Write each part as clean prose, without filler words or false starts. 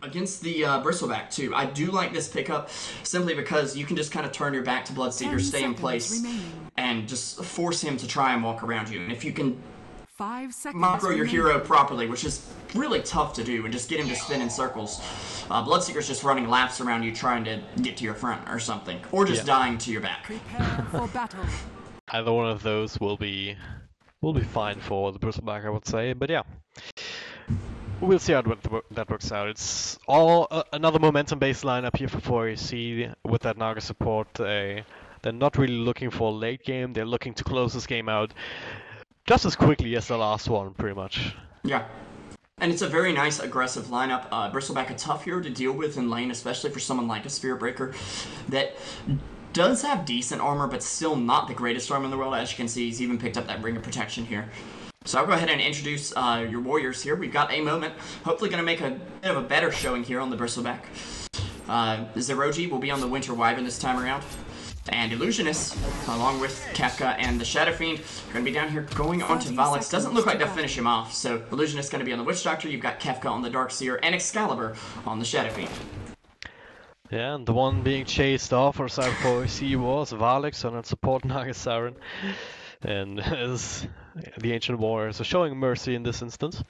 against the Bristleback too. I do like this pickup simply because you can just kind of turn your back to Bloodseeker, stay in place, and just force him to try and walk around you. And if you can macro your hero properly, which is really tough to do, and just get him to spin in circles, Bloodseeker's just running laps around you trying to get to your front or something, or just dying to your back. Prepare for battle. Either one of those will be fine for the Bristleback, I would say. But yeah, we'll see how that works out. It's all another momentum-based lineup here for 4AC with that Naga support. They're not really looking for a late game. They're looking to close this game out just as quickly as the last one, pretty much. Yeah. And it's a very nice, aggressive lineup. Bristleback, a tough hero to deal with in lane, especially for someone like a Spirit Breaker that does have decent armor, but still not the greatest armor in the world. As you can see, he's even picked up that Ring of Protection here. So I'll go ahead and introduce your warriors here. We've got a moment. Hopefully going to make a bit of a better showing here on the Bristleback. Zeroji will be on the Winter Wyvern this time around. And Illusionist, along with Kefka and the Shadow Fiend, are going to be down here going on to Valix. Doesn't look like they'll finish him off. So Illusionist is going to be on the Witch Doctor. You've got Kefka on the Darkseer and Excalibur on the Shadow Fiend. Yeah, and the one being chased off or side 4AC was Valix on that support Naga Siren. And as the Ancient Warriors are showing mercy in this instance.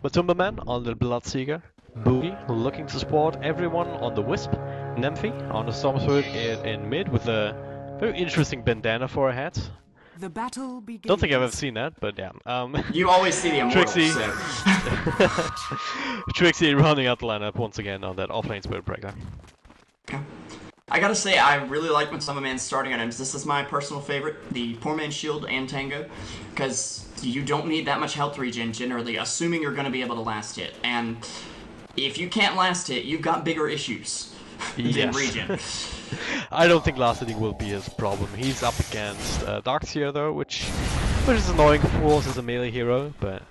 Matumbaman on the Bloodseeker. Boogie looking to support everyone on the Wisp. Nymphy on the Storm Spirit in mid with a very interesting bandana for a hat. The battle begins. Don't think I've ever seen that, but yeah. You always see the Immortals, Trixie. so. Trixie running out the lineup once again on that offlane Spirit Breaker. Yeah. I gotta say, I really like Matumbaman's starting items. This is my personal favorite, the Poor Man's Shield and Tango, because you don't need that much health regen generally, assuming you're going to be able to last hit. And if you can't last hit, you've got bigger issues than regen. I don't think last hitting will be his problem. He's up against Darkseer though, which is annoying for us as a melee hero, but...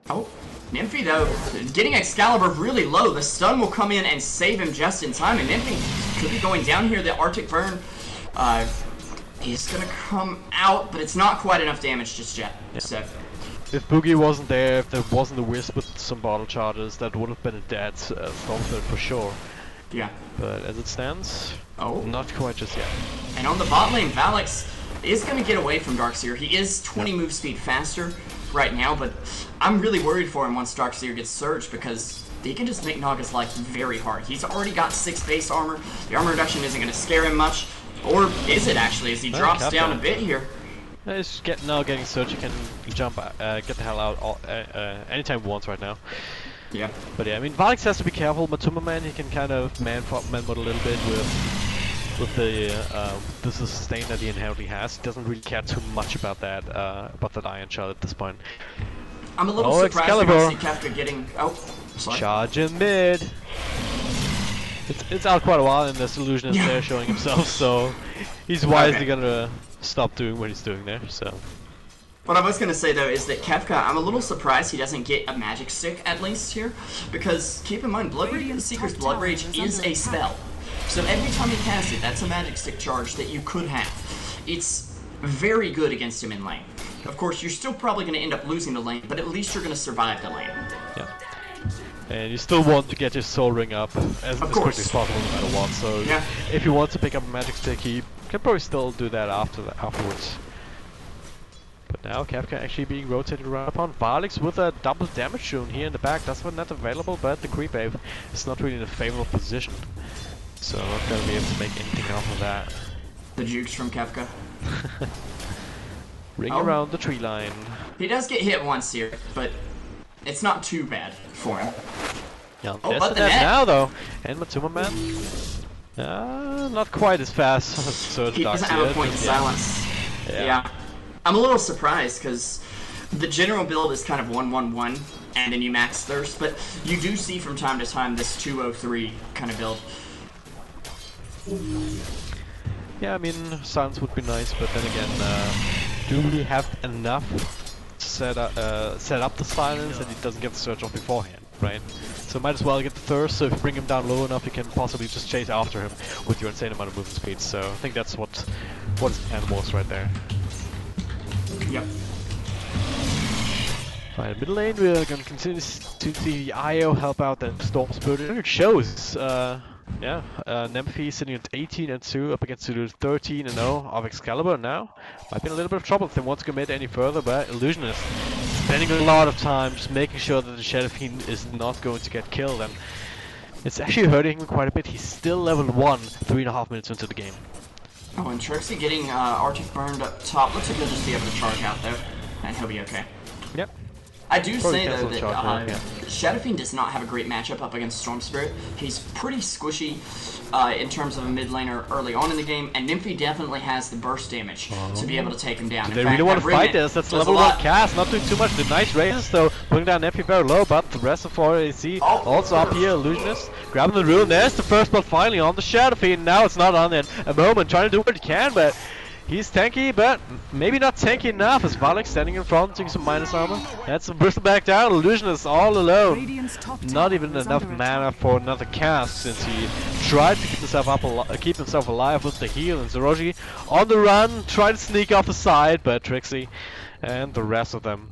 Oh, Nymphy though, getting Excalibur really low. The stun will come in and save him just in time, and Nymphy could be going down here. The Arctic Burn is gonna come out, but it's not quite enough damage just yet. Yeah. So, if Boogie wasn't there, if there wasn't a Wisp with some bottle charges, that would have been a dead Stormflare for sure. Yeah. But as it stands, not quite just yet. And on the bot lane, Valix is gonna get away from Darkseer. He is 20 move speed faster right now, but I'm really worried for him once Darkseer gets surged because he can just make Naga's life very hard. He's already got 6 base armor. The armor reduction isn't going to scare him much. Or is it actually, as he drops down a bit here? He's now getting surged. He can jump, get the hell out anytime he wants right now. Yeah. But yeah, I mean, Valix has to be careful. Matumbaman, he can kind of man mode a little bit with the sustain that he inherently has. He doesn't really care too much about that Iron Shot at this point. I'm a little surprised we don't see Kefka getting... sorry. Charge in mid! It's out quite a while and this Illusionist there showing himself, so he's wisely gonna stop doing what he's doing there, so... What I was going to say though is that Kefka, I'm a little surprised he doesn't get a magic stick at least here, because keep in mind, Seeker's Blood Rage is a spell. So every time he casts it, that's a magic stick charge that you could have. It's very good against him in lane. Of course, you're still probably going to end up losing the lane, but at least you're going to survive the lane. Yeah. And you still want to get your Soul Ring up as quickly as possible no matter what, so if you want to pick up a magic stick, he can probably still do that afterwards. But now Kefka actually being rotated around upon. Valix with a double damage rune here in the back. That's not available, but the creep wave is not really in a favorable position. So not going to be able to make anything off of that. The jukes from Kefka. Ring around the tree line. He does get hit once here, but it's not too bad for him. Yeah, but the net now though. And Matumbaman, not quite as fast as Surge. He doesn't have a point to silence. Yeah. I'm a little surprised because the general build is kind of 1-1-1 and then you max thirst, but you do see from time to time this 2-0-3 kind of build. Yeah, I mean, silence would be nice, but then again, do we have enough to set up the silence and it doesn't get the surge off beforehand, right? So might as well get the thirst, so if you bring him down low enough, you can possibly just chase after him with your insane amount of movement speed, so I think that's what his plan was right there. Yep. Right, middle lane, we're gonna continue to see the IO help out the Storm Spirit. And it shows, Nemphy sitting at 18-2 up against the 13-0 of Excalibur now. Might be in a little bit of trouble if they want to commit any further, but Illusionist spending a lot of time just making sure that the Shadow Fiend is not going to get killed, and it's actually hurting him quite a bit. He's still level 1, 3.5 minutes into the game. Oh, and Trixie getting Arctic burned up top. Looks like he'll just be able to charge out there, and he'll be okay. Yep. I do say though that yeah. Shadow Fiend does not have a great matchup up against Storm Spirit. He's pretty squishy in terms of a mid laner early on in the game, and Nymphy definitely has the burst damage to be able to take him down. They really want to fight this. That's level 1 cast, not doing too much. The nice raises though, putting down Nymphy very low, but the rest of 4AC also up here. Illusionist grabbing the rune. There's the first blood finally on the Shadow Fiend. Now it's not on in a moment, trying to do what he can, but he's tanky, but maybe not tanky enough as Valek standing in front, taking some minus armor. That's a bristle back down. Illusionist all alone. Not even enough mana for another cast since he tried to keep himself alive with the heal. And Zeroji on the run, trying to sneak off the side, but Trixie and the rest of them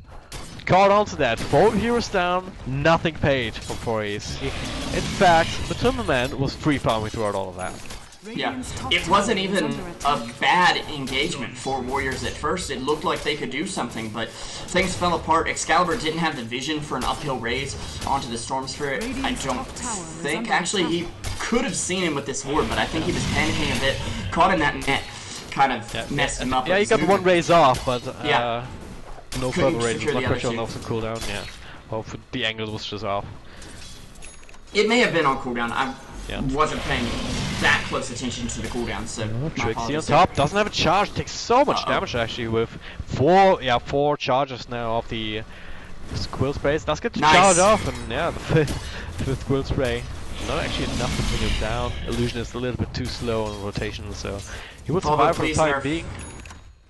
caught onto that. 4 heroes down, nothing paid for 4As. In fact, Matumbaman was free farming throughout all of that. Yeah, it wasn't even a bad engagement for Warriors at first. It looked like they could do something, but things fell apart. Excalibur didn't have the vision for an uphill raise onto the Storm Spirit. I don't think. Actually, he could have seen him with this ward, but I think he was panicking a bit. Caught in that net, kind of messed him up. Yeah, he got one raise off, but no Couldn't further raises. Blood pressure on two. also cooldown. Yeah, well, the angle was just off. It may have been on cooldown. I wasn't paying that close attention to the cooldown, so Trixie on top doesn't have a charge, takes so much damage actually with four charges now of the Quill Sprays. Does get to charge off, and the fifth Quill Spray. Not actually enough to bring him down. Illusionist a little bit too slow on rotation, so he would survive for the time being.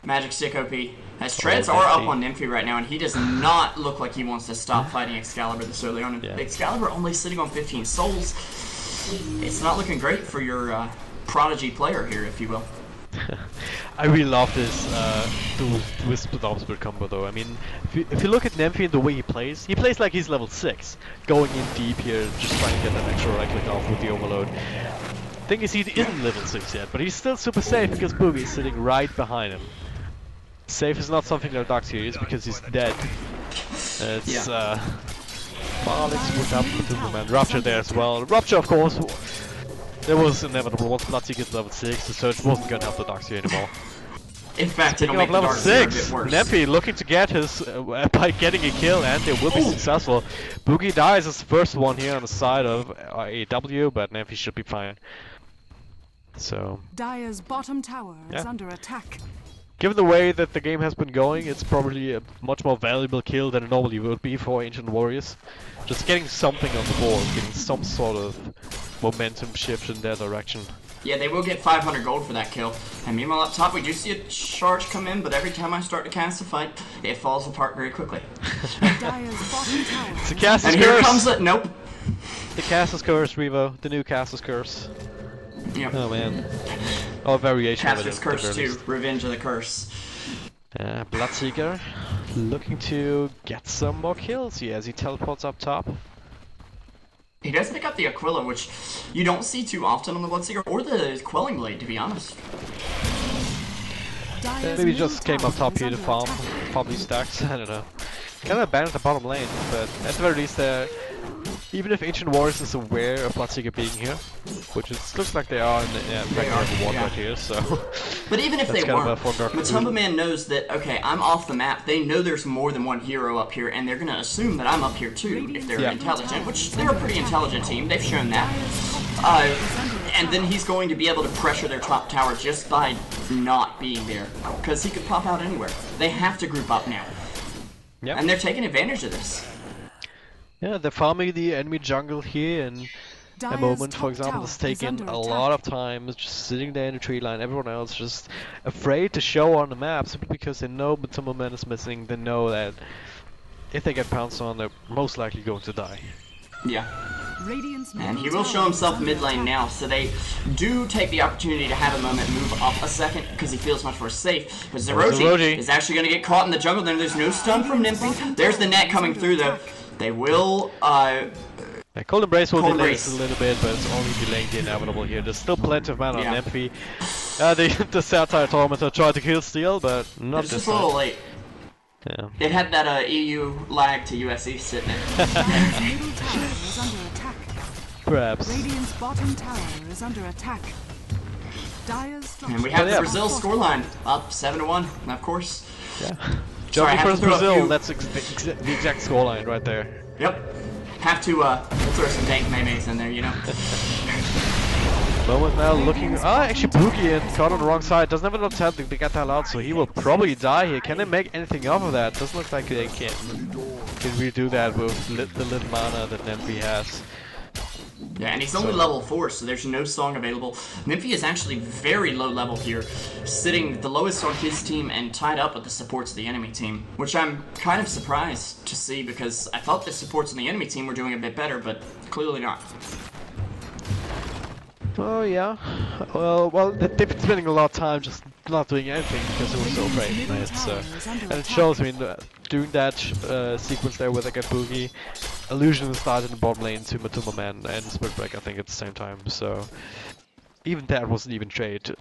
Magic Stick OP. As treads are up on Nymphy right now, and he does not look like he wants to stop fighting Excalibur this early on. Excalibur only sitting on 15 souls. It's not looking great for your prodigy player here, if you will. I really love this Wisp with Obscure combo though. I mean, if you look at Nymphy and the way he plays like he's level 6, going in deep here, just trying to get that extra right click off with the Overload. Thing is, he isn't level 6 yet, but he's still super safe because Boogie is sitting right behind him. Safe is not something that Docs here is because he's dead. It's Alex would have Matumbaman. Rupture there as well. Rupture, of course, it was inevitable. Once Bloodseeker gets level 6, the Surge wasn't gonna help the Docs here anymore. In fact, it'll make the level Dark a bit 6, worse. Nemphy looking to get his by getting a kill, and they will be successful. Boogie dies as the first one here on the side of AW, but Nemphy should be fine. So Dire's bottom tower is under attack. Given the way that the game has been going, it's probably a much more valuable kill than it normally would be for Ancient Warriors. Just getting something on the board, getting some sort of momentum shift in their direction. Yeah, they will get 500 gold for that kill. And meanwhile up top, we do see a charge come in, but every time I start to cast a fight, it falls apart very quickly. Dire's bottom tower. It's a Castus and curse! Here comes it. Nope. The Castus curse, Revo. The new Castus curse. Yep. Oh man. Oh, variation of it. Castus Curse 2, Revenge of the Curse. Bloodseeker looking to get some more kills here as he teleports up top. He does pick up the Aquila, which you don't see too often on the Bloodseeker, or the Quelling Blade, to be honest. Maybe just came up top here to farm these stacks, I don't know. Kind of abandoned the bottom lane, but at the very least even if Ancient Warriors is aware of Bloodseeker being here, which it looks like they are in the one right here, so... But even if they weren't, Matumbaman knows that, okay, I'm off the map, they know there's more than one hero up here, and they're gonna assume that I'm up here too, if they're intelligent, which they're a pretty intelligent team, they've shown that. And then he's going to be able to pressure their top tower just by not being there, because he could pop out anywhere. They have to group up now. Yep. And they're taking advantage of this. Yeah, they're farming the enemy jungle here, and a moment, for example, is taking a lot of time, just sitting there in the tree line, everyone else just afraid to show on the map, simply because they know Matumbaman is missing, they know that if they get pounced on, they're most likely going to die. Yeah. And he will show himself mid lane now, so they do take the opportunity to have a moment move up a second because he feels much more safe. But Zeroji is actually going to get caught in the jungle. There's no stun from Nymphy. There's the net coming through though. They will Cold Embrace will delay this a little bit, but it's only delaying the inevitable here. There's still plenty of mana on Nymphy. The Satire Tormentor tried to kill Steel, but not this time. It's just a little late. Yeah. It had that EU lag to USE sitting there. Perhaps. Radiant's bottom tower is under attack. And we have the Brazil scoreline up 7-1, of course. Yeah. Jumping first Brazil, that's the exact scoreline right there. Yep. Have to throw some dank mayonnaise in there, you know. Moment now looking. Actually, Boogie and caught on the wrong side. Doesn't have enough time to get the hell out, so he will probably die here. Can they make anything off of that? Doesn't look like they can redo that with the little mana that Nymphy has. Yeah, and he's only level 4, so there's no song available. Nymphy is actually very low level here, sitting the lowest on his team and tied up with the supports of the enemy team, which I'm kind of surprised to see because I thought the supports on the enemy team were doing a bit better, but clearly not. Oh yeah, well, they've been spending a lot of time just not doing anything because they were so afraid, right? So, and it shows. I mean, doing that sequence there with like a Boogie, Illusion started in the bottom lane to Matumbaman and Spritbreak, I think, at the same time. So, even that wasn't even trade.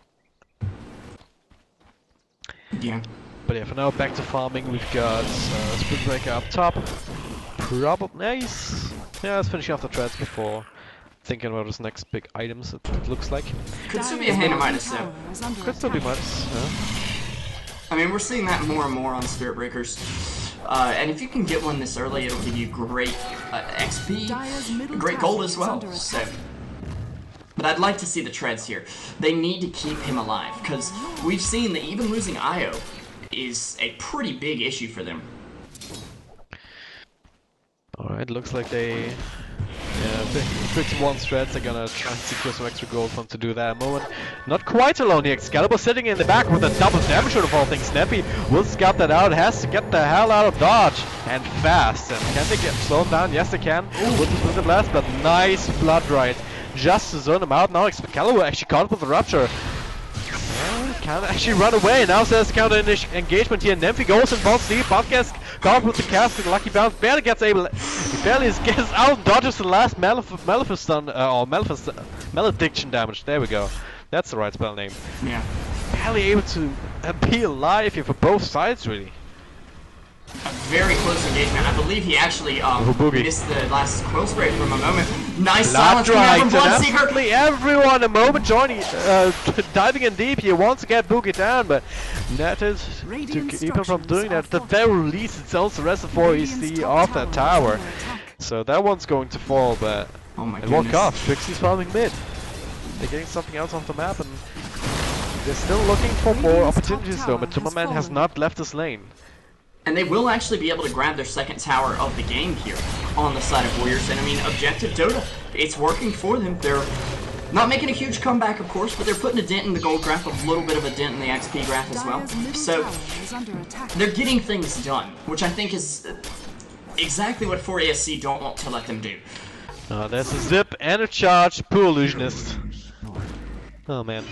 Yeah. But yeah, for now, back to farming. We've got Spritbreaker up top. Probably nice. Yeah, let's finish off the threads before thinking about his next big items, it looks like. Could still be a hand of Midas though. Could still be Midas, yeah. I mean, we're seeing that more and more on Spirit Breakers. And if you can get one this early, it'll give you great XP, great gold as well. So, but I'd like to see the treads here. They need to keep him alive, because we've seen that even losing Io is a pretty big issue for them. Alright, looks like they... Yeah, fix one threads, they're gonna try and secure some extra gold from to do that moment. Not quite alone, the Excalibur sitting in the back with a double damage shot of all things. Snappy will scout that out, has to get the hell out of dodge, and fast. And can they get slowed down? Yes they can, with the blast, but nice blood right. Just to zone them out, now Excalibur actually caught with the Rupture. Can't actually run away, now says counter engagement here. Nymphy goes and falls deep, Podcast caught with the cask and lucky bounce, barely gets able, he barely gets out and dodges the last malediction damage, there we go. That's the right spell name. Yeah. Barely able to be alive here for both sides, really. A very close engagement. I believe he actually missed the last quill spray from a moment. Nice silence from Bloodseeker. Absolutely everyone a moment joining, diving in deep here wants to get Boogie down, but that is to keep him from doing that. At the very least, it's also the rest of 4 EC off that tower. So that one's going to fall, but it won't cost. Trixie's farming mid. They're getting something else off the map, and they're still looking for more opportunities though. Matumbaman has not left this lane. And they will actually be able to grab their second tower of the game here on the side of Warriors. And I mean, objective Dota, it's working for them. They're not making a huge comeback, of course, but they're putting a dent in the gold graph, a little bit of a dent in the XP graph as well. So they're getting things done, which I think is exactly what 4ASC don't want to let them do. There's a zip and a charge. Poor Illusionist. Oh man.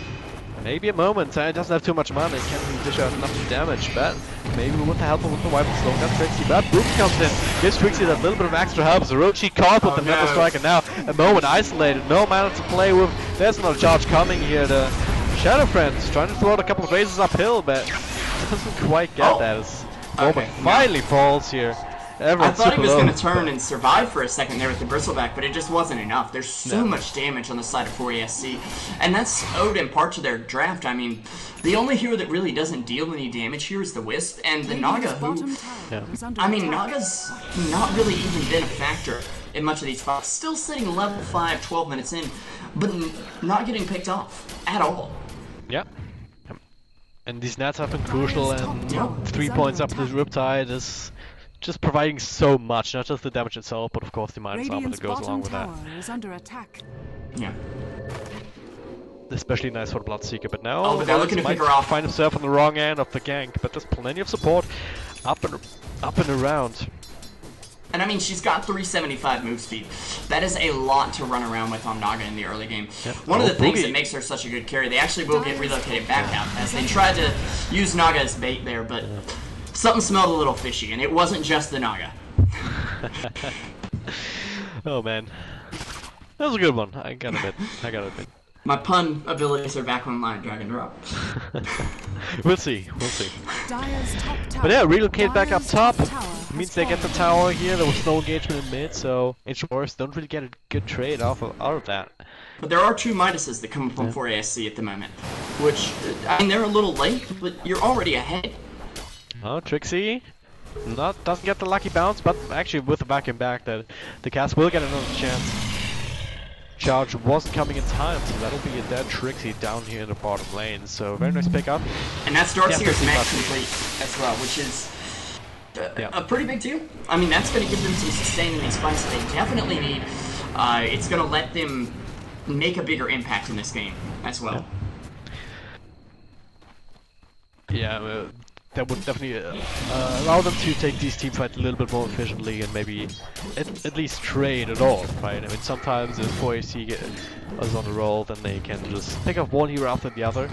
Maybe a moment, it doesn't have too much mana, it can't really dish out enough damage, but maybe with the help of the Wipe and Slow down Trixie, but Boogie comes in, gives Trixie that little bit of extra help. Zeroji caught with the Metal Strike, and now a moment isolated, no mana to play with. There's another charge coming here, the Shadow Friends trying to throw out a couple of razors uphill, but doesn't quite get that as moment finally falls here. I thought he was going to turn and survive for a second there with the Bristleback, but it just wasn't enough. There's so much damage on the side of 4ASC, and that's owed in part to their draft. I mean, the only hero that really doesn't deal any damage here is the Wisp, and the Naga, who... I mean, Naga's not really even been a factor in much of these fights. Still sitting level 5, 12 minutes in, but not getting picked off at all. Yeah. And these nets have been crucial, and 3 points up to the Riptide is... just providing so much, not just the damage itself, but of course the minus armor that goes along with that. Yeah. Especially nice for the Bloodseeker, but now they're looking to pick her off. Find himself on the wrong end of the gank, but there's plenty of support up and around. And I mean, she's got 375 move speed. That is a lot to run around with on Naga in the early game. Yep. One of the things that makes her such a good carry, they actually will get relocated back out, as they tried to use Naga as bait there, but something smelled a little fishy, and it wasn't just the Naga. Oh man, that was a good one. I gotta admit. My pun abilities are back online, drag and drop. We'll see. But yeah, relocate back up top. Means they get the tower here. There was no engagement in mid, so Ancient Warriors don't really get a good trade out of that. But there are 2 Midases that come from 4ASC at the moment, which, I mean, they're a little late, but you're already ahead. Oh, Trixie doesn't get the lucky bounce, but actually with the vacuum back, the cast will get another chance. Charge wasn't coming in time, so that'll be a dead Trixie down here in the bottom lane. So very nice pickup. And that's Darkseeker's max complete as well, which is a pretty big deal. I mean, that's going to give them some sustain in these fights that they definitely need. It's going to let them make a bigger impact in this game as well. Yeah, that would definitely allow them to take these team fights a little bit more efficiently and maybe at least trade at all, right? I mean, sometimes if 4AC is on the roll, then they can just pick up one hero after the other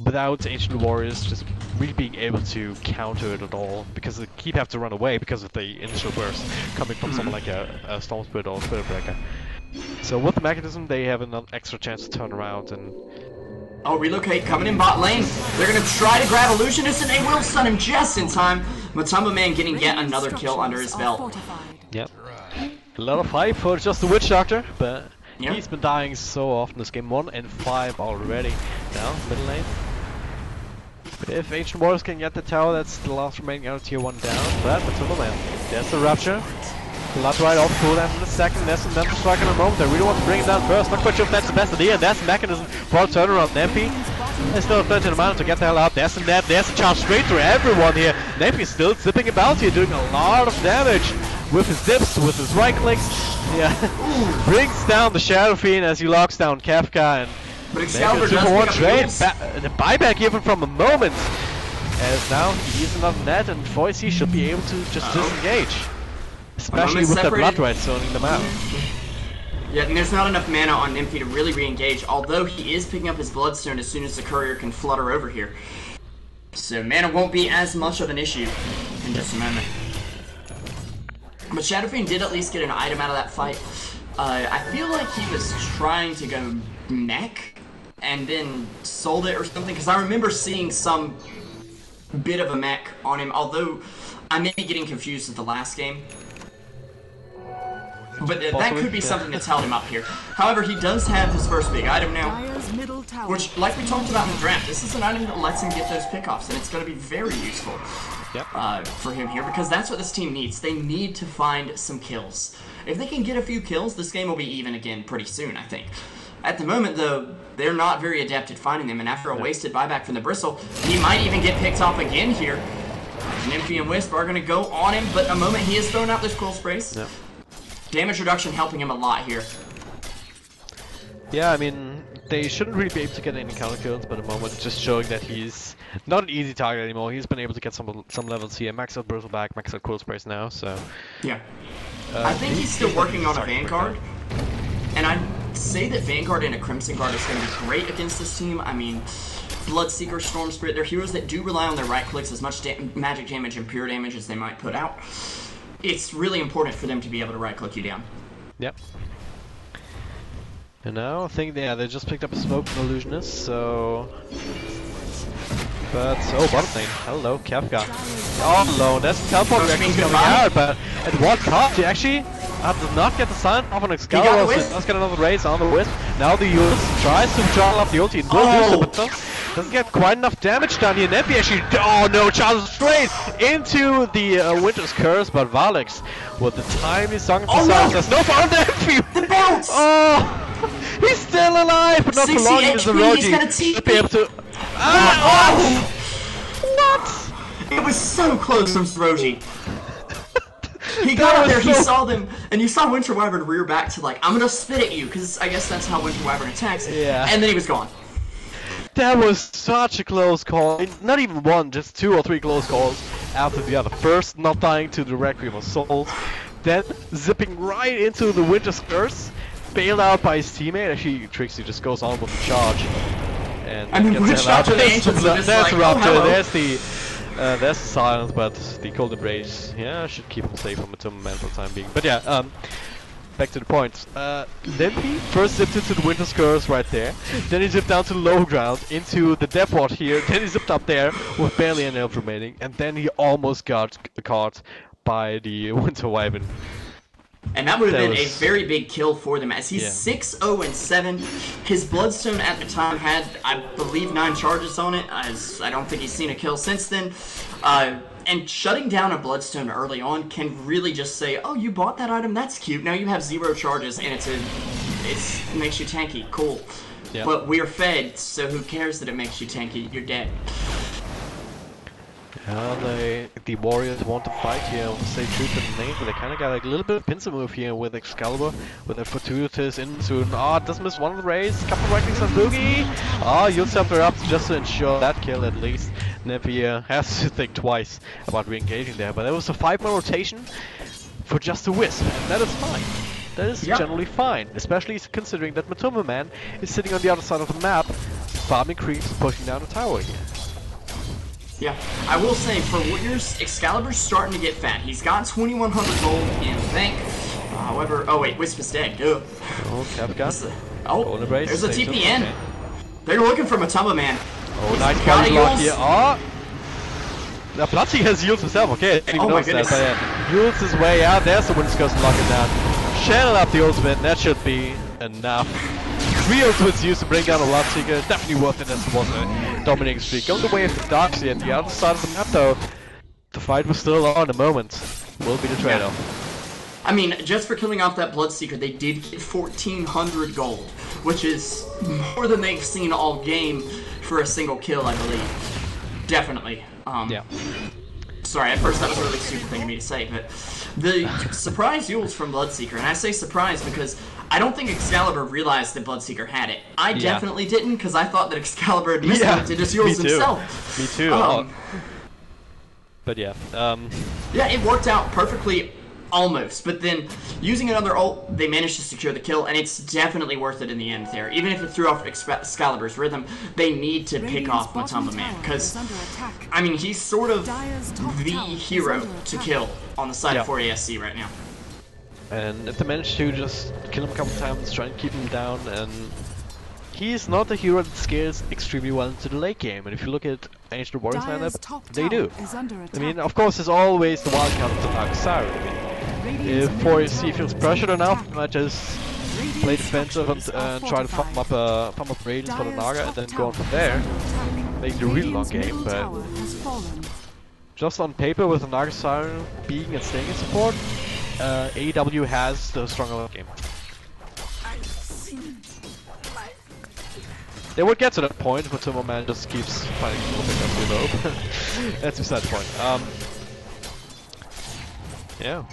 without Ancient Warriors just really being able to counter it at all, because they keep have to run away because of the initial burst coming from someone like a Storm Spirit or a Spirit Breaker. So with the mechanism, they have an extra chance to turn around and... Oh, relocate coming in bot lane. They're going to try to grab Illusionist, and they will stun him just in time. Matumbaman getting yet another kill under his belt. Yep. A lot of hype for just the Witch Doctor, but he's been dying so often this game. 1 and 5 already. Now, middle lane. But if Ancient Warriors can get the tower, that's the last remaining out of tier 1 down. But Matumbaman, there's the Rupture. Blood right off cooldown in a second, there's some damage strike in a moment. I really want to bring it down first, not quite sure if that's the best idea. That's the mechanism for a turnaround. Nempi is still 13 mana to get the hell out. There's the net, there's a charge straight through everyone here. Nempi still zipping about here, doing a lot of damage with his zips, with his right clicks. Yeah, brings down the Shadow Fiend as he locks down Kefka, and but Excalibur does 2-for-1 trade. The buyback even from a moment, as now he is another net, and Foyce should be able to just disengage. Especially with the Blood Right zoning them out. Yeah, and there's not enough mana on Nymphy to really re-engage, although he is picking up his Bloodstone as soon as the courier can flutter over here. So mana won't be as much of an issue in just a moment. But Shadow Fiend did at least get an item out of that fight. I feel like he was trying to go mech and then sold it or something, because I remember seeing some bit of a mech on him, although I may be getting confused with the last game. But that could be something that's held him up here. However, he does have his first big item now, which, like we talked about in the draft, this is an item that lets him get those pickoffs, and it's going to be very useful for him here, because that's what this team needs. They need to find some kills. If they can get a few kills, this game will be even again pretty soon, I think. At the moment, though, they're not very adept at finding them, and after a wasted buyback from the Bristle, he might even get picked off again here. Nymphy and Wisp are going to go on him, but a moment he has thrown out those cool sprays. Yep. Damage reduction helping him a lot here. Yeah, I mean, they shouldn't really be able to get any counter kills, but at the moment just showing that he's not an easy target anymore. He's been able to get some levels here. Max out Bristleback, max out Cold Sprays now, so... Yeah. I think he's still working on a Vanguard, and I'd say that Vanguard and a Crimson Guard is going to be great against this team. I mean, Bloodseeker, Storm Spirit, they're heroes that do rely on their right clicks as much magic damage and pure damage as they might put out. It's really important for them to be able to right-click you down. Yep. And now I think they just picked up a smoke from Illusionist, so... But, oh, bottom lane. Hello, Kefka. Oh, alone. That's a teleport reaction coming out, but at what cost? He actually did not get the sign off on Excalibur, so does get another raise on the Wisp. Now the Ult tries to charge up the ulti and will do so, but doesn't get quite enough damage down here. Nempi actually, oh no, charges straight into the Winter's Curse, but Valix with the tiny song of silence. There's no found Nempi! The bounce! Oh! He's still alive, but not for long. He's a Rogi. Should be able to... What? It was so close from Rogi. He got up there, he saw them, and you saw Winter Wyvern rear back to like, I'm gonna spit at you, because I guess that's how Winter Wyvern attacks, and then he was gone. That was such a close call. Not even one, just 2 or 3 close calls after the other. First, not dying to the Requiem of Souls, then zipping right into the Winter's Curse, bailed out by his teammate. Actually, Trixie just goes on with the charge. And I mean, which Raptor the Ancients are just there's like, Raptor, oh, there's the silence, but the Cold Embrace, yeah, should keep him safe from Matumbaman for the time being. But yeah, back to the point. Then he first zipped into the Winter's Curse right there, then he zipped down to the low ground, into the depot here, then he zipped up there with barely any health remaining, and then he almost got caught by the Winter Wyvern. And that would have been a very big kill for them, as he's 6-0-7. His Bloodstone at the time had, I believe, 9 charges on it, as I don't think he's seen a kill since then. And shutting down a Bloodstone early on can really just say, oh, you bought that item, that's cute, now you have 0 charges, and it makes you tanky, cool. Yep. But we're fed, so who cares that it makes you tanky, you're dead. The Warriors want to fight here, want to stay true to the name, but they kind of got like a little bit of pincer move here with Excalibur, with a fortuitous into doesn't miss one of the raids, couple of rankings on Boogie. You'll step her up just to ensure that kill at least. Nepi has to think twice about re-engaging there, but there was a 5-man rotation for just a wisp, and that is fine. That is generally fine, especially considering that Matumbaman is sitting on the other side of the map, farming creeps, pushing down the tower here. Yeah, I will say, for Warriors, Excalibur's starting to get fat. He's got 2,100 gold in the bank. However, oh wait, Wisp is dead. Duh. Oh, Kafka. There's a TPN. Okay. They're looking for Matumbaman. Oh, nice body block here. Now Bloodseeker has used himself. Okay, I didn't even notice that. But yeah, used his way out. There's the Winter's Curse to lock it down. Channel up the ultimate. That should be enough. 3 ultimates used to bring down a Bloodseeker. Definitely worth it as it was a dominating streak. Going the way of the Darkseid at the other side of the map though. The fight was still on. The moment will be the trade-off. I mean, just for killing off that Bloodseeker, they did get 1,400 gold, which is more than they've seen all game for a single kill, I believe. Definitely. Sorry, at first that was a really stupid thing of me to say, but the surprise Yules from Bloodseeker, and I say surprise because I don't think Excalibur realized that Bloodseeker had it. I definitely didn't, because I thought that Excalibur had missed it to just Yules himself. Me too. But yeah. Yeah, it worked out perfectly, almost. But then, using another ult, they managed to secure the kill, and it's definitely worth it in the end there. Even if it threw off Excalibur's rhythm, they need to pick off Matumbaman, because, I mean, he's sort of the hero to kill on the side of 4ASC right now. And if they manage to just kill him a couple times, try and keep him down, and he's not the hero that scales extremely well into the late game. And if you look at Ancient Warriors lineup, they do. I mean, of course, there's always the wild card of the Dark Siren. I mean, if 4AC feels pressured enough, they might just play defensive and try to pump up Radiance for the Naga, and then go on from there, making a really long game. But just on paper, with the Naga Siren being and staying in support, AEW has the stronger game. They would get to that point, but Matumbaman just keeps fighting a little bit up below. That's beside the point. Yeah.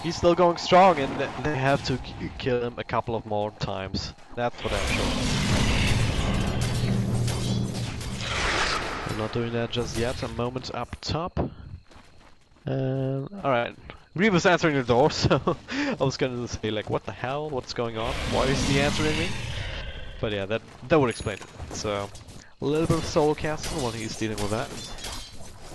He's still going strong, and they have to kill him a couple of more times. That's what I'm sure. We're not doing that just yet. A moment up top. Alright. Reva's answering the door, so I was gonna say, like, what the hell? What's going on? Why is he answering me? But yeah, that would explain it. So, a little bit of solo casting while he's dealing with that.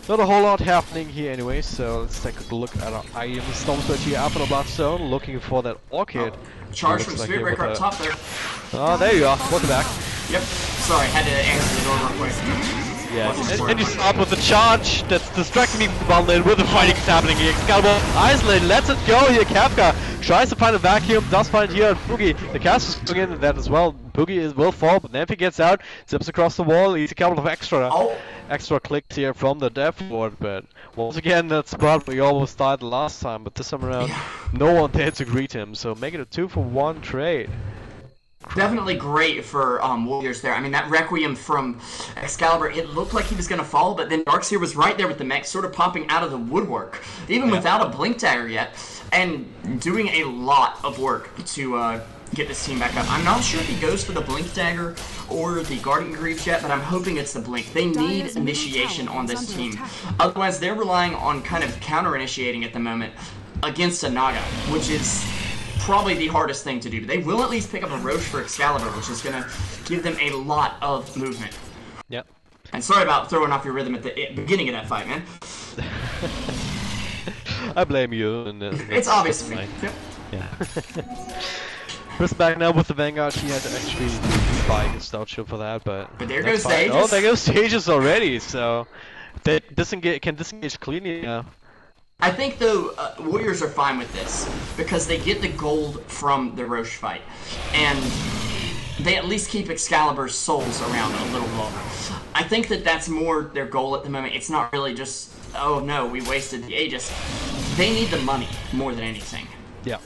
Not a whole lot happening here anyway, so let's take a look at our items. Stormswitch here up on the Bloodstone, looking for that Orchid. Charge from Spirit Breaker up top there. Oh, there you are. Welcome back. Yep. Sorry, had to answer the door real quick. Yeah, and you start with the charge that's distracting me from Bundlin with the fighting happening here. Excalibur isolated, lets it go here. Kafka tries to find a vacuum, does find here Boogie. The cast is going in that as well. Boogie will fall, but Nempi gets out, zips across the wall, eats a couple of extra clicks here from the Death Lord, but once again that spot we almost died the last time, but this time around no one dared to greet him, so make it a 2-for-1 trade. Definitely great for Warriors there. I mean, that Requiem from Excalibur, it looked like he was going to fall, but then Darkseer was right there with the mech, sort of popping out of the woodwork, even without a Blink Dagger yet, and doing a lot of work to get this team back up. I'm not sure if he goes for the Blink Dagger or the Guardian Greaves yet, but I'm hoping it's the Blink. They need initiation on this team. Otherwise, they're relying on kind of counter-initiating at the moment. against a Naga, which is probably the hardest thing to do. They will at least pick up a Roche for Excalibur, which is going to give them a lot of movement. Yep. And sorry about throwing off your rhythm at the beginning of that fight, man. I blame you. And, it's obvious to me. Yep. Yeah. Chris back now with the Vanguard. He had to actually buy his stout shield for that, but there goes fine. Stages. Oh, there goes Stages already. So they can disengage cleanly now. I think though Warriors are fine with this because they get the gold from the Roche fight, and they at least keep Excalibur's souls around a little longer. I think that that's more their goal at the moment. It's not really just, oh no, we wasted the Aegis. They need the money more than anything. Yeah.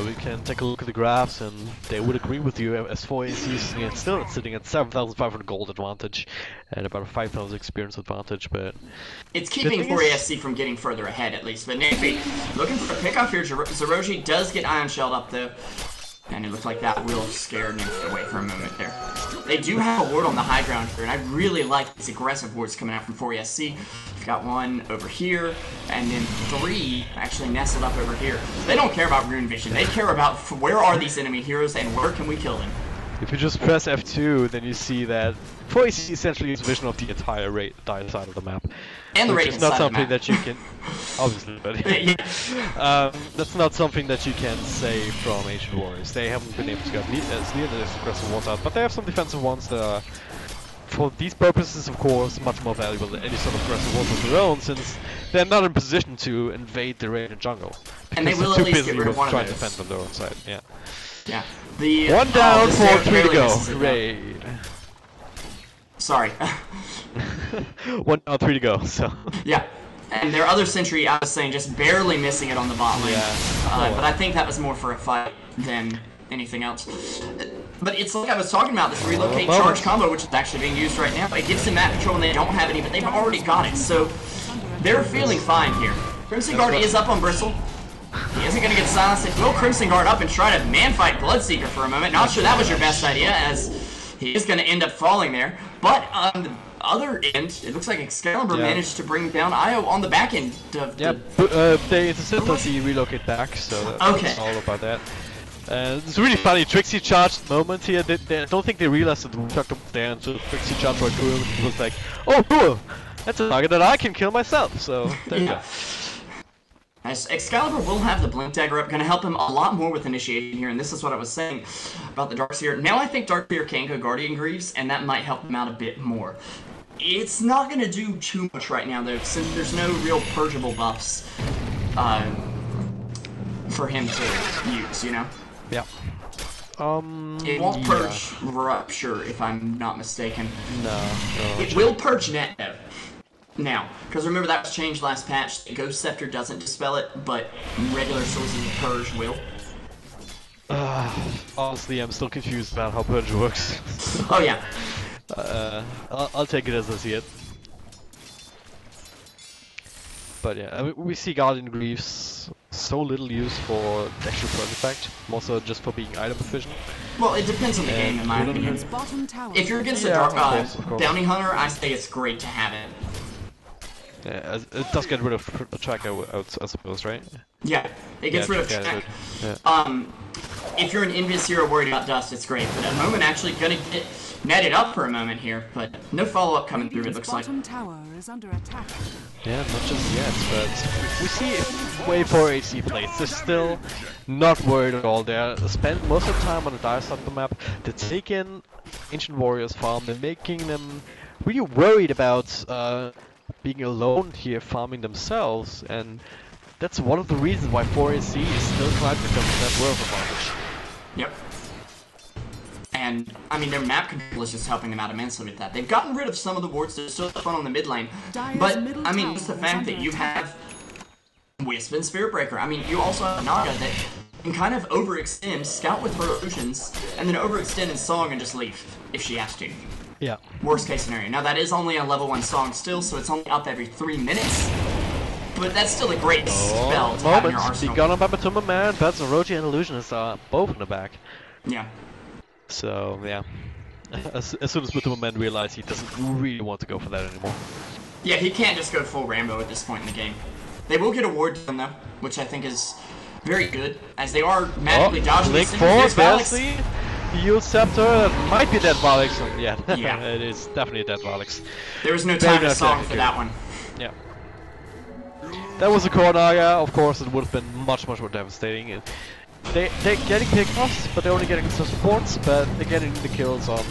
We can take a look at the graphs, and they would agree with you. As 4AC is still sitting at 7,500 gold advantage and about a 5,000 experience advantage, but it's keeping 4ASC from getting further ahead at least. But Navy looking for a pickoff here. Zeroji does get Ion Shelled up though, and it looks like that will scare Nymph away for a moment there. They do have a ward on the high ground here, and I really like these aggressive wards coming out from 4ESC. We've got one over here, and then 3 actually nestled up over here. They don't care about Rune Vision. They care about where are these enemy heroes and where can we kill them. If you just press F2, then you see that 4AC essentially is vision of the entire dire side of the map. And the which is not something that you can, obviously, but that's not something that you can say from Ancient Warriors. They haven't been able to get as near as aggressive ones out, but they have some defensive ones that are, for these purposes, of course, much more valuable than any sort of aggressive ones of their own, since they're not in position to invade the raid and jungle. And they will at least get rid of one of those. Trying to defend on their own side, yeah. Yeah. The, one down, 4-3 to go. Raid. Sorry. 1 down, 3 to go, so. Yeah. And their other sentry, I was saying, just barely missing it on the bot lane. Yeah. But I think that was more for a fight than anything else. But it's like I was talking about, this relocate charge combo, which is actually being used right now. It gives them map control and they don't have any, but they've already got it. So they're feeling fine here. Crimson Guard is up on Bristle. He isn't going to get silenced. It will Crimson Guard up and try to man-fight Bloodseeker for a moment. Not sure that was your best idea, as he is going to end up falling there. But on the other end, it looks like Excalibur managed to bring down Io on the back end. They insist on the relocate back, so that's all about that. It's really funny, Trixie charged moment here. I don't think they realized that the Woodchuck was there until Trixie charged right through him. He was like, oh cool, that's a target that I can kill myself, so there you go. As Excalibur will have the Blink Dagger up, going to help him a lot more with initiation here, and this is what I was saying about the Darkseer. Now I think Darkseer can go Guardian Greaves, and that might help him out a bit more. It's not going to do too much right now, though, since there's no real purgeable buffs for him to use, you know? Yeah. It won't purge Rupture, if I'm not mistaken. No. It will purge Net, though. Now, because remember that was changed last patch, the Ghost Scepter doesn't dispel it, but regular sources of Purge will. Honestly, I'm still confused about how Purge works. Oh yeah. I'll take it as I see it. But yeah, I mean, we see Guardian Greaves so little use for the actual Purge effect, more so just for being item efficient. Well, it depends on the game in my opinion. If you're against a Dark Bounty Hunter, I say it's great to have it. Yeah, it does get rid of a track, I suppose, right? Yeah, it gets rid of track. Yeah. If you're an Invis hero worried about dust, it's great. But at the moment, actually gonna get netted up for a moment here, but no follow-up coming through, it looks like. Tower is under attack. Yeah, not just yet, but we see way 4AC plays. They're still not worried at all. They spend most of the time on the dire side of the map. They're taking Ancient Warriors farm. They're making them really worried about being alone here farming themselves, and that's one of the reasons why 4AC is still climbing because of that world advantage. Yep. And, I mean, their map control is just helping them out immensely with that. They've gotten rid of some of the wards that are still fun on the mid lane. But, I mean, just the fact that you have Wisp and Spirit Breaker. I mean, you also have Naga that can kind of overextend, scout with her illusions, and then overextend in Song and just leave, if she has to. Yeah. Worst case scenario. Now, that is only a level 1 Song still, so it's only up every 3 minutes. But that's still a great spell to have in your arsenal. Begun by Matumbaman, Bloodseeker and Illusionist are both in the back. Yeah. So, yeah. As soon as Matumbaman realizes he doesn't really want to go for that anymore. Yeah, he can't just go full Rambo at this point in the game. They will get a ward to them though, which I think is very good, as they are magically dodging Link these forward, things. there's the Yield Scepter, that might be dead Valix. Yeah, Yeah. it is definitely dead Valix. There was no time to song for that one. Yeah. That was a core Naga, of course it would have been much more devastating. They're getting pickoffs, but they're only getting some supports, but they're getting the kills on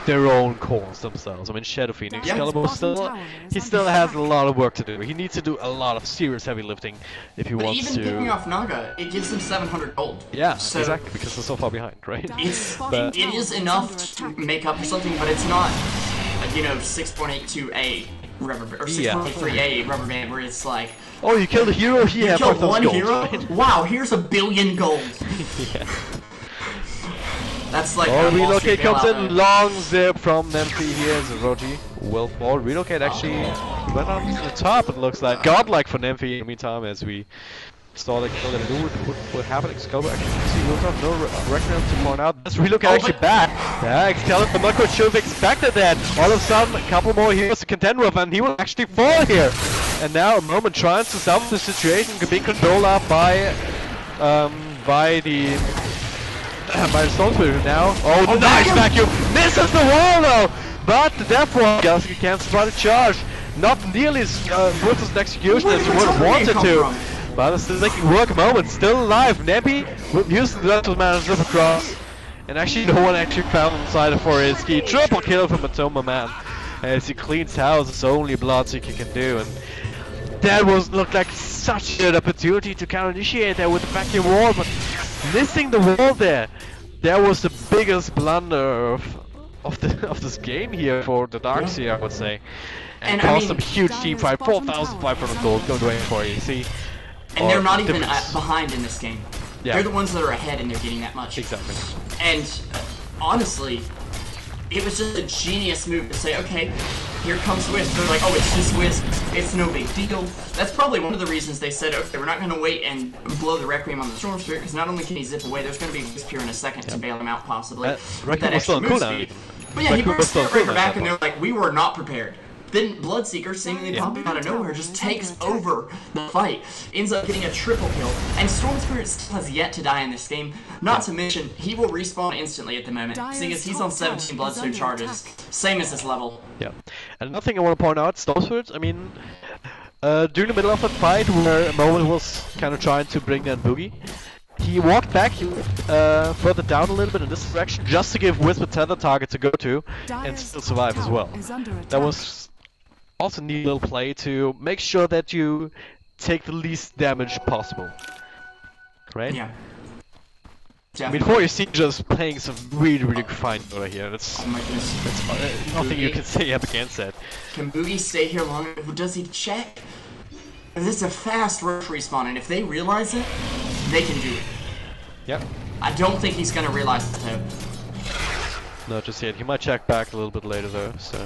their own cores themselves. I mean, Shadow Phoenix, Excalibur still has a lot of work to do. He needs to do a lot of serious heavy lifting if he wants to. But even picking off Naga, it gives him 700 gold. Yeah, so exactly, because they're so far behind, right? It is enough to make up for something, but it's not, you know, 6.82A rubber or 6.83A rubber band where it's like, oh, you killed a hero? You killed one hero? Wow, here's $1 billion gold. Yeah. That's like relocate comes in, long zip from Nemphy here as Roji. Will fall, relocate actually went on to the top, it looks like. Godlike for Nemphy in the meantime, as we saw the kill that knew what happened. Excalibur actually see Wiltov, no Requiem to point out. This relocate actually bad. Yeah, Excalibur, I'm not quite sure if he expected that. All of a sudden, a couple more heroes to contend with, and he will actually fall here. And now a moment tries to salvage the situation, being controlled up by the Storm Spirit now. Oh, nice vacuum! Misses the wall though! But the Death Wall Galaxy can't survive the charge. Not nearly as swift as an execution as you would have wanted to. But it's still making work. Moment, still alive. Nemphy using the Lentil Man zip across. And actually no one actually found inside for his key. Triple kill from Matumbaman as he cleans house as only Bloodseeker can do. And that looked like such an opportunity to counter initiate there with the vacuum wall, but missing the wall there. That was the biggest blunder of this game here for the Darkseer, I would say. And caused them huge team fight, 4,500 gold going away for AC. And they're not even behind in this game. Yeah. They're the ones that are ahead and they're getting that much. Exactly. And honestly, it was just a genius move to say, okay, here comes Wisp. They're like, oh, it's just Wisp. It's no big deal. That's probably one of the reasons they said, okay, we're not going to wait and blow the Requiem on the Storm Spirit, because not only can he zip away, there's going to be Wisp here in a second to bail him out, possibly. With that extra move speed. But yeah, he brought Spirit Breaker back, and they're like, we were not prepared. Then Bloodseeker, seemingly popping out of nowhere, just takes over the fight. Ends up getting a triple kill. And Storm Spirit still has yet to die in this game. Not to mention, he will respawn instantly at the moment, seeing as he's on 17 Bloodstone charges. Same as this level. Yeah. And another thing I want to point out, Storm Spirit, I mean, during the middle of the fight, where Moment was kind of trying to bring down Boogie, he walked back further down a little bit in this direction, just to give Wisp a tether target to go to, and still survive as well. That was also a neat little play to make sure that you take the least damage possible. Right? Yeah. Before you see just playing some really fine Dota here. That's, oh my goodness. That's nothing you can say up against that. Can Boogie stay here longer? Does he check? This is a fast rush respawn, and if they realize it, they can do it. Yep. I don't think he's gonna realize it though. No, just yet. He might check back a little bit later though, so...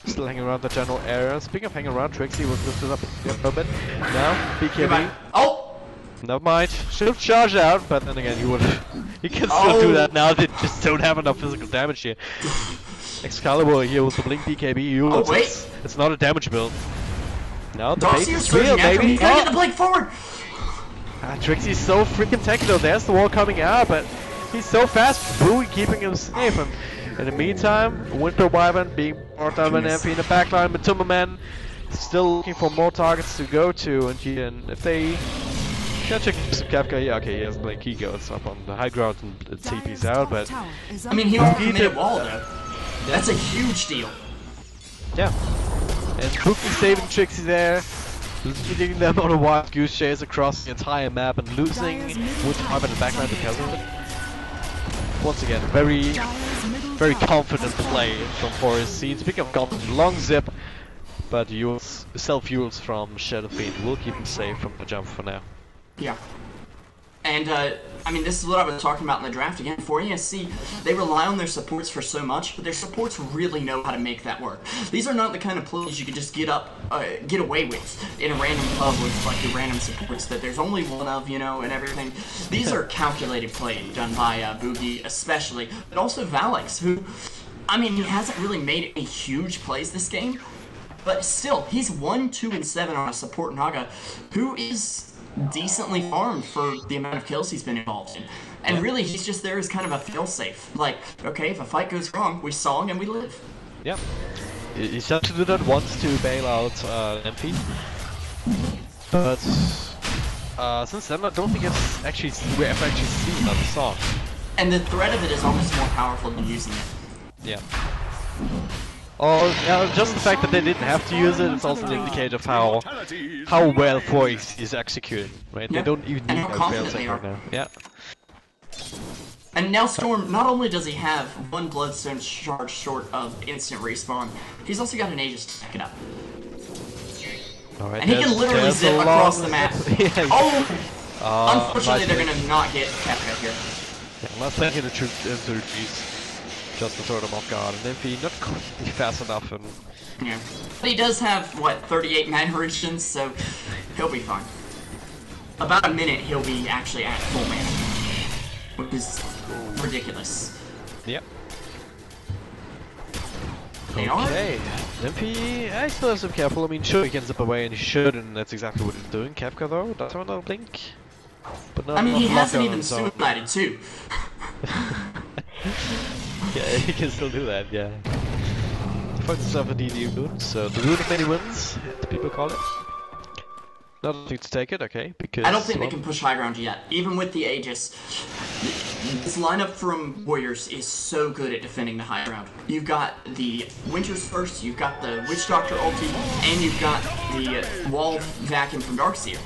Still hanging around the general area. Speaking of hanging around, Trixie was lifted up a little bit. Now, BKB. Oh! Never mind. Should have charged out, but then again, he can still do that now. They just don't have enough physical damage here. Excalibur here with the blink BKB. Oh, wait! It's not a damage build. Now the bait is real, maybe. He's gonna get the blink forward! Trixie's so freaking technical. There's the wall coming out, but he's so fast. Booey keeping him safe. And in the meantime, Winter Wyvern being brought down by Nemphy in the backline. Matumbaman still looking for more targets to go to, and if they can check some Kafka, yeah, okay, he has like he goes up on the high ground and TP's out, but I mean, he overcommitted wall though. That's a huge deal. Yeah, and Cookie saving Trixie there, leading them on a wild goose chase across the entire map and losing Winter Wyvern in the backline because of it. Once again, very confident play from Forest Scene. Speaking of confident, long zip, but self-fuels from Shadow Fiend will keep him safe from the jump for now. Yeah. And, I mean, this is what I was talking about in the draft again. For ESC, they rely on their supports for so much, but their supports really know how to make that work. These are not the kind of plays you can just get away with in a random pub with, like, your random supports that there's only one of, you know, and everything. These are calculated plays done by Boogie especially, but also Valix, who, I mean, he hasn't really made any huge plays this game, but still, he's 1, 2, and 7 on a support Naga, who is decently farmed for the amount of kills he's been involved in. And really, he's just there as kind of a failsafe. Like, okay, if a fight goes wrong, we song and we live. Yep. He's had to do that once to bail out MP. But since then, I don't think we've actually seen another song. And the threat of it is almost more powerful than using it. Yeah. Or just the fact that they didn't have to use it is also an indicator of how well Voice is executing, right? Yeah. They don't even need that failsafe right now. Yeah. And now Storm, not only does he have 1 Bloodstone charge short of instant respawn, he's also got an Aegis to back it up. Right, and he can literally zip across the map. Unfortunately, they're gonna not get Kefka here. Yeah, unless they can introduce just to throw them off guard, and if he's not fast enough, and yeah, but he does have what 38 mana regions, so he'll be fine. About a minute, he'll be actually at full mana, which is ridiculous. Yep. They okay. MP, I still have to be careful. I mean, sure, he can zip away, and he should, and that's exactly what he's doing. Kefka, though, does have another blink. But not, I mean, he hasn't even suicided, too. Yeah, he can still do that, yeah. He finds himself a DD rune, so the rune of many wins, as people call it. Not a thing to take it, okay, because... I don't think they can push high ground yet, even with the Aegis. This lineup from Warriors is so good at defending the high ground. You've got the Winter's First, you've got the Witch Doctor ulti, and you've got the wall vacuum from Darkseer.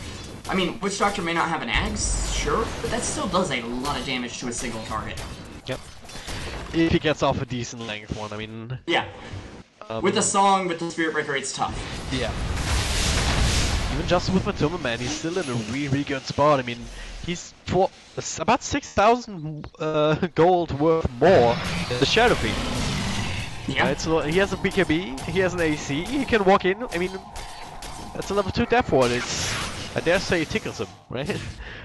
I mean, Witch Doctor may not have an Axe, sure, but that still does a lot of damage to a single target. Yep. If he gets off a decent length one, I mean... Yeah. With the Song, with the Spirit Breaker, it's tough. Yeah. Even just with Matumbaman, he's still in a really good spot. I mean, he's for about 6,000 gold worth more than the Shadow Fiend. Yeah. Right, so he has a BKB, he has an AC, he can walk in. I mean, that's a level 2 death ward. It's, I dare say, it tickles him, right?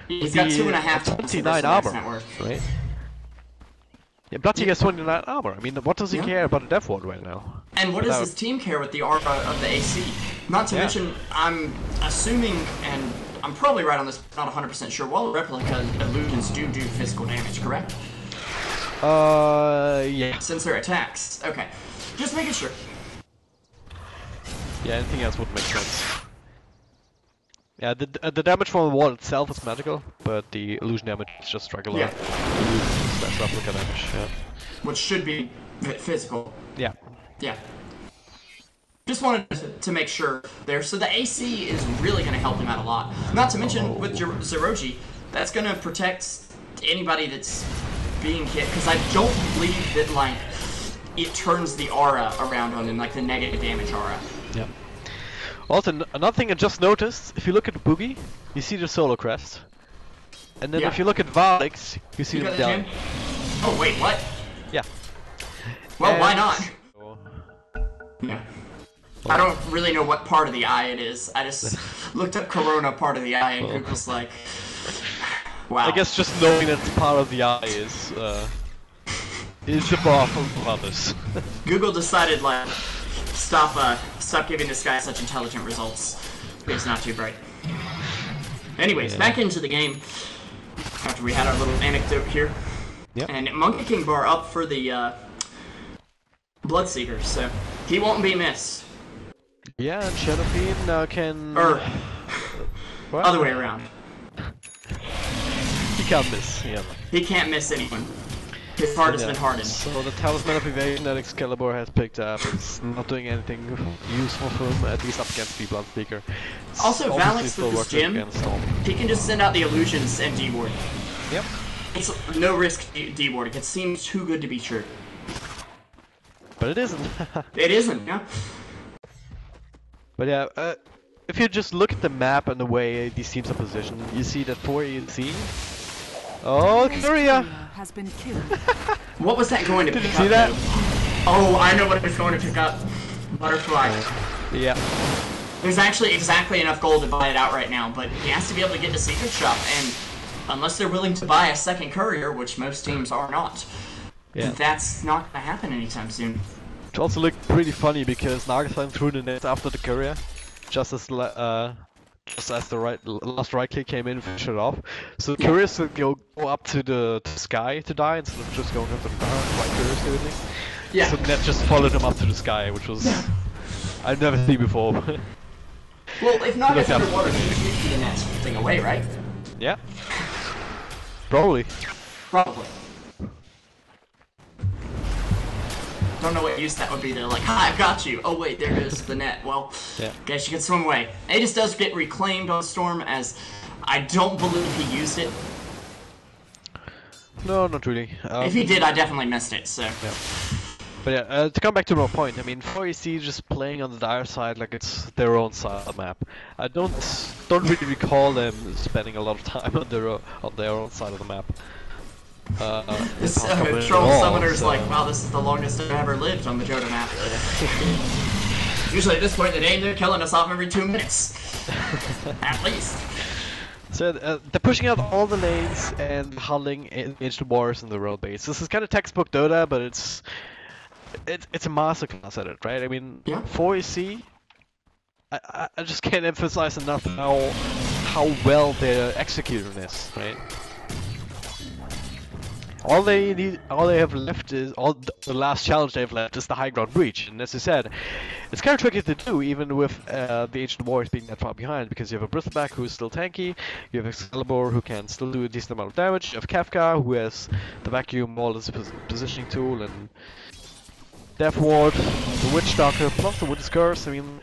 He's got 2.5 29 armor, right? Yeah, Bloodseeker has 29 armor. I mean, what does he care about a death ward right now? And what does his team care with the aura of the AC? Not to mention, I'm assuming, and I'm probably right on this, not 100% sure, Wall of Replica illusions do physical damage, correct? Yeah. Since they're attacks. Okay. Just making sure. Yeah, anything else would make sense. Yeah, the damage from the wall itself is magical, but the illusion damage is just regular slash replica damage, yeah. Which should be physical. Yeah. Yeah. Just wanted to make sure there. So the AC is really going to help him out a lot. Not to mention, with Zeroji, that's going to protect anybody that's being hit, because I don't believe that, like, it turns the aura around on him, like the negative damage aura. Yeah. Also, another thing I just noticed, if you look at the Boogie, you see the Solo Crest. And then if you look at Valix, you see them down. Oh, wait, what? Yeah. Well, why not? Yeah. I don't really know what part of the eye it is. I just looked up Corona part of the eye and Google's like, wow. I guess just knowing that part of the eye is the bar for others. Google decided, like, stop giving this guy such intelligent results. It's not too bright. Anyways, back into the game. After we had our little anecdote here. Yep. And Monkey King bar up for the Bloodseeker, so he won't be missed. Yeah, and Shadow Fiend now can... Other way around. He can't miss, yeah. He can't miss anyone. His heart has been hardened. So the Talisman of Evasion that Excalibur has picked up is not doing anything useful for him, at least up against the Bloodseeker. Also, Valix with this gym, he can just send out the illusions and D-ward. Yep. It's no risk D-warding. It seems too good to be true. But it isn't. It isn't, yeah. But yeah, if you just look at the map and the way these teams are positioned, you see that for EC. Oh, Korea has been killed. What was that going to pick up? See that? Oh, I know what it's going to pick up. Butterfly. Yeah. There's actually exactly enough gold to buy it out right now, but he has to be able to get to Secret Shop, and unless they're willing to buy a second courier, which most teams are not, that's not going to happen anytime soon. Which also looked pretty funny because Nagasan threw the net after the courier, just as the last right click came in and finished it off. So the couriers would go up to the sky to die instead of just going up to the ground like couriers do. Yeah. So the net just followed him up to the sky, which was I've never seen before. Well, if not, it's underwater, the net's thing away, right? Yeah. Probably. Probably. Don't know what use that would be. They're like, "Hi, I've got you." Oh wait, there is the net. Well, guess you can swim away. Aegis does get reclaimed on Storm, as I don't believe he used it. No, not really. If he did, I definitely missed it. So. Yeah. But yeah, to come back to my point, I mean, 4AC just playing on the dire side like it's their own side of the map. I don't really recall them spending a lot of time on their own side of the map. This troll summoner's like, wow, this is the longest I've ever lived on the Jota map. Usually at this point in the game, they're killing us off every 2 minutes. At least. So they're pushing out all the lanes and huddling into the wars in the road base. This is kind of textbook Dota, but it's a masterclass at it, right? I mean, 4AC, I just can't emphasize enough how well they're executing this, right? All they have left is the last challenge they've left is the high ground breach, and as you said, it's kind of tricky to do even with the Ancient Warriors being that far behind, because you have a Bristleback who's still tanky, you have Excalibur who can still do a decent amount of damage, you have Kefka who has the vacuum wall as a positioning tool, and Death Ward, the Witch Doctor, plus the Witness Curse. I mean,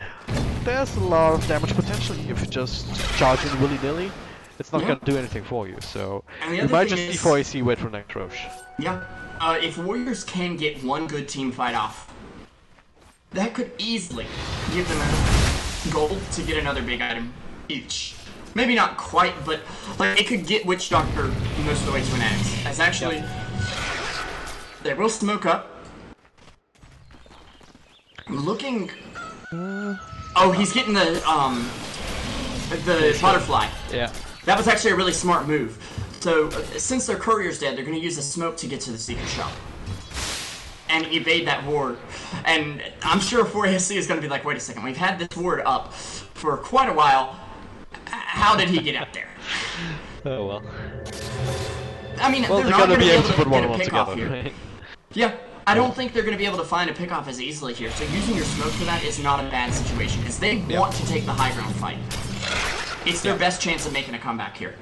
there's a lot of damage potential if you just charge in willy-nilly. It's not gonna do anything for you, so you might just see 4AC wait for next Roche. Yeah. If Warriors can get one good team fight off, that could easily give them enough gold to get another big item each. Maybe not quite, but like it could get Witch Doctor most of the way to an X. As actually, they will smoke up. Looking. Oh, he's getting the butterfly. Yeah. That was actually a really smart move. So, since their courier's dead, they're going to use the smoke to get to the Seeker shop. And evade that ward. And I'm sure 4AC is going to be like, wait a second, we've had this ward up for quite a while. How did he get up there? Oh well. I mean, well, they're not going to be able to put get one a pick-off together, here. right? Yeah, I don't think they're going to be able to find a pick-off as easily here. So using your smoke for that is not a bad situation, because they want to take the high ground fight. It's their best chance of making a comeback here.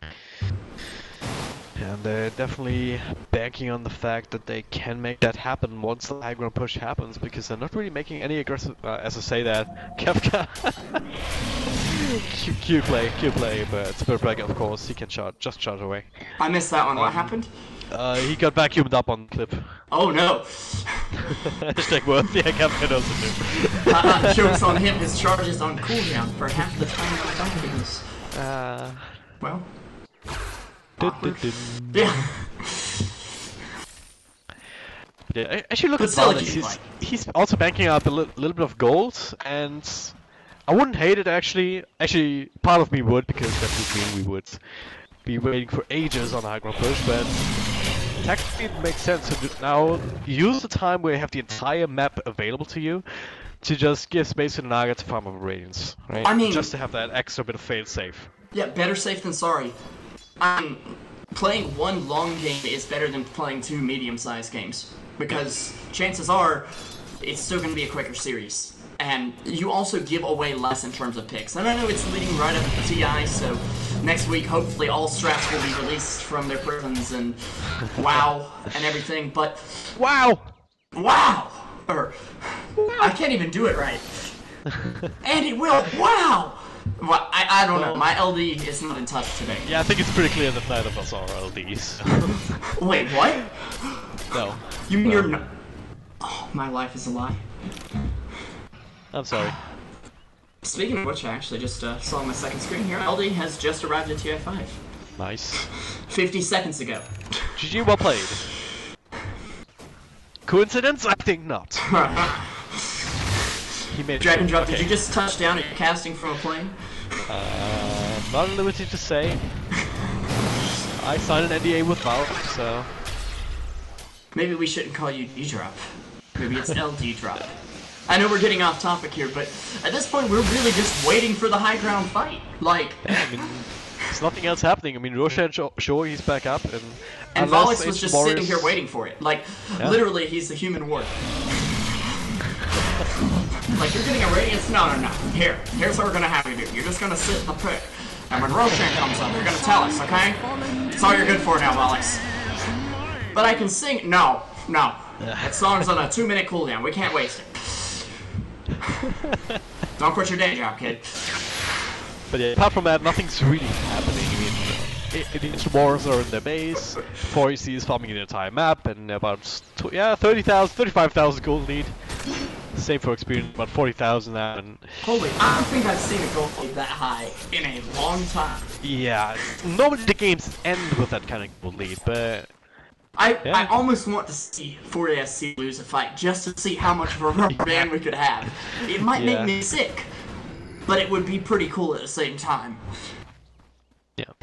And they're definitely banking on the fact that they can make that happen once the high ground push happens, because they're not really making any aggressive, as I say that, Kefka. Q play, but Spirit Breaker, of course, he can just charge away. I missed that one, what happened? He got vacuumed up on the clip. Oh no! Hashtag worth, yeah, Kefka knows to do. Joke's on him, his charge is on cooldown for half the time of vacuums. Well. Yeah. Yeah, actually look at Valdes. He's also banking up a little bit of gold, and I wouldn't hate it actually. Actually, part of me would, because that would mean we would be waiting for ages on a high ground push, but tactically it makes sense to now use the time where you have the entire map available to you to just give space to the Naga to farm over Radiance, right? I mean, just to have that extra bit of fail-safe. Yeah, better safe than sorry. Playing one long game is better than playing two medium-sized games, because chances are it's still going to be a quicker series. And you also give away less in terms of picks. And I know it's leading right up to TI, so next week hopefully all strats will be released from their prisons and WoW and everything, but... WoW! WoW! I can't even do it right. And it will! WoW! Well, I don't know. My LD is not in touch today. Yeah, I think it's pretty clear that neither of us are LDs. Wait, what? No. You mean you're not... Oh, my life is a lie. I'm sorry. Speaking of which, I actually just saw on my second screen here, LD has just arrived at TI5. Nice. 50 seconds ago. GG, well played. Coincidence? I think not. He made Drag and drop, did you just touch down and casting from a plane? Not at liberty to say. I signed an NDA with Valve, so... Maybe we shouldn't call you D-Drop. Maybe it's LD drop. I know we're getting off topic here, but at this point we're really just waiting for the high ground fight. Like, I mean, there's nothing else happening. I mean, Roshan sure he's back up, and Volix was just sitting here waiting for it. Like, literally, he's the human ward. Like, you're getting a radiance? No. Here's what we're gonna have you do. You're just gonna sit in the pit. And when Roshan comes up, you're gonna tell us, okay? That's all you're good for now, Volix. But I can sing. No. That song's on a 2-minute cooldown. We can't waste it. Don't quit your day job, kid. But yeah, apart from that, nothing's really happening. I mean, the wars are in their base. 4EC is farming an entire map, and about 35,000 gold lead. Same for experience, about 40,000 now. And holy, I don't think I've seen a gold lead that high in a long time. Yeah, normally the games end with that kind of gold lead, but I almost want to see 4ESC lose a fight just to see how much of a rubber band we could have. It might make me sick, but it would be pretty cool at the same time. Yeah.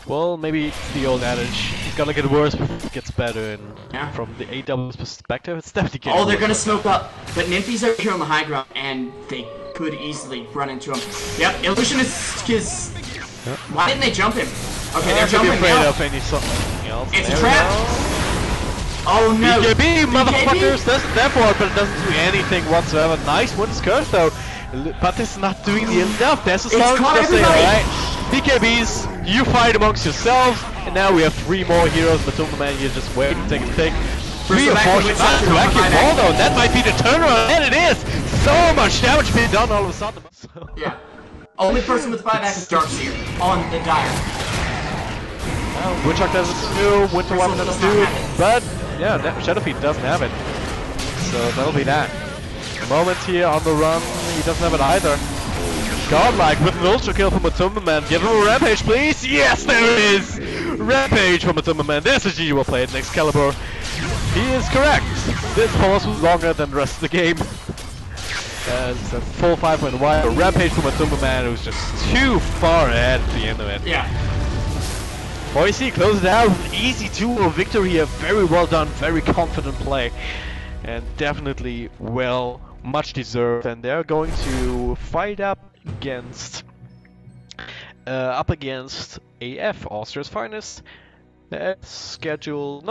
Well, maybe it's the old adage, it's gonna get worse before it gets better, and from the AW's perspective, it's definitely getting worse. They're gonna smoke up, but Nymphy's over here on the high ground, and they could easily run into him. Yep, Illusionist is... Why didn't they jump him? Okay, they're jumping now. Of something else. It's a trap! Oh no! BKB, motherfuckers! That's that for it, but it doesn't do anything whatsoever. Nice win curse though, but it's not doing the enough. There's a song to say, alright? BKBs, you fight amongst yourselves, and now we have 3 more heroes. Matumbaman here just waiting to take a pick. 3 or 4 shots to actually fall though. That might be the turnaround, and it is! So much damage being done all of a sudden. Yeah. Only person with buyback is Darkseer on the Dire. Witchhawk doesn't do, Winter Weapon doesn't do, but yeah, Shadowfeet doesn't have it. So that'll be that. Moment here on the run, he doesn't have it either. Godlike with an ultra kill from Matumbaman. Give him a rampage, please! Yes, there it is! Rampage from Matumbaman. There's a GG well played in Excalibur. He is correct. This pause was longer than the rest of the game. It's a full 5-point wide. A rampage from Matumbaman who's just too far ahead at the end of it. Yeah. OEC closes it out with an easy 2-0 victory here. Very well done, very confident play. And definitely much deserved. And they're going to fight up against AF, Austria's finest. Not scheduled